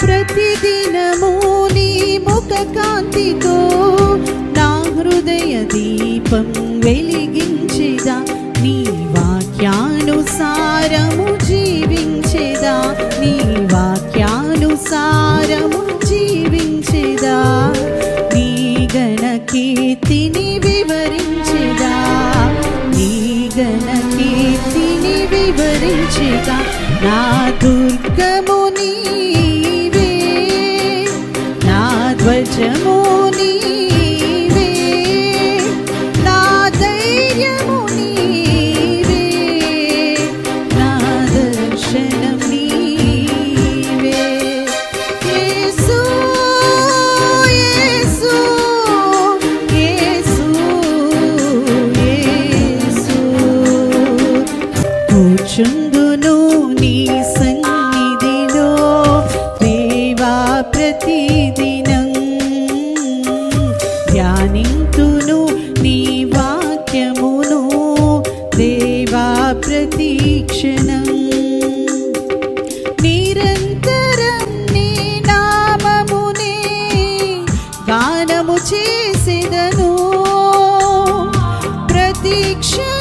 ప్రతిదినము నీ ముఖ కాంతితో నా హృదయ దీపం వెలిగించెదా. నీ వాక్యానుసారము జీవించెదా. నీ వాక్యానుసారము జీవించెదా. నీ గణ కీర్తిని వివరించెదా. నీ గణ కీర్తిని వివరించెదా. నా దుర్గము నీవే, నా ధ్వజము నీవే, నా ధైర్యము నీవే, నా దర్శనం నీవే. యేసు యేసు యేసు యేసు. కూర్చుందును నీ సన్నిధిలో దేవా ప్రతిదినం. ధ్యానింతును నీ వాక్యమును దేవా ప్రతిక్షణం. నిరంతరం నీ నామమునే గానము చేసెదను. ప్రతిక్షణం